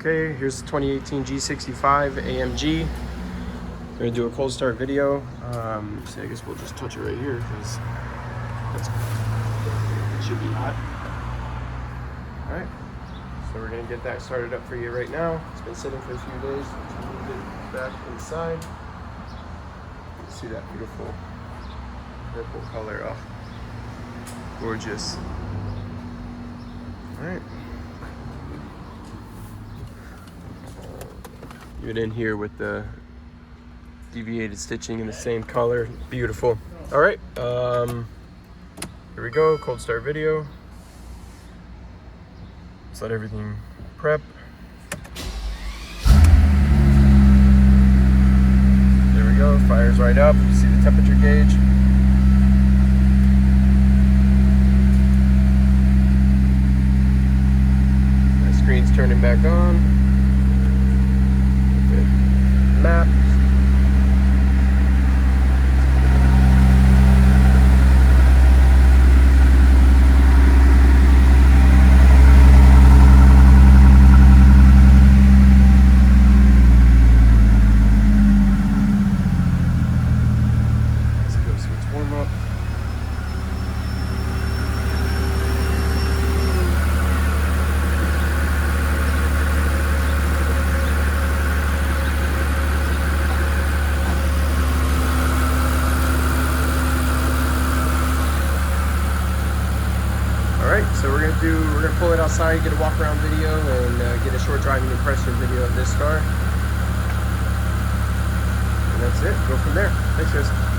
Okay, here's the 2018 G65 AMG. Gonna do a cold start video. So I guess we'll just touch it right here because it should be hot. All right, so we're gonna get that started up for you right now. It's been sitting for a few days. Let's move it back inside. See that beautiful purple color. Oh, gorgeous. All right. Even in here with the deviated stitching in the same color, beautiful. All right, here we go, cold start video. Let's let everything prep. There we go, fire's right up. You see the temperature gauge. The screen's turning back on. Map. Let's go switch warm up. So we're gonna pull it outside, get a walk around video, and get a short driving impression video of this car. And that's it. Go from there. Thanks, guys.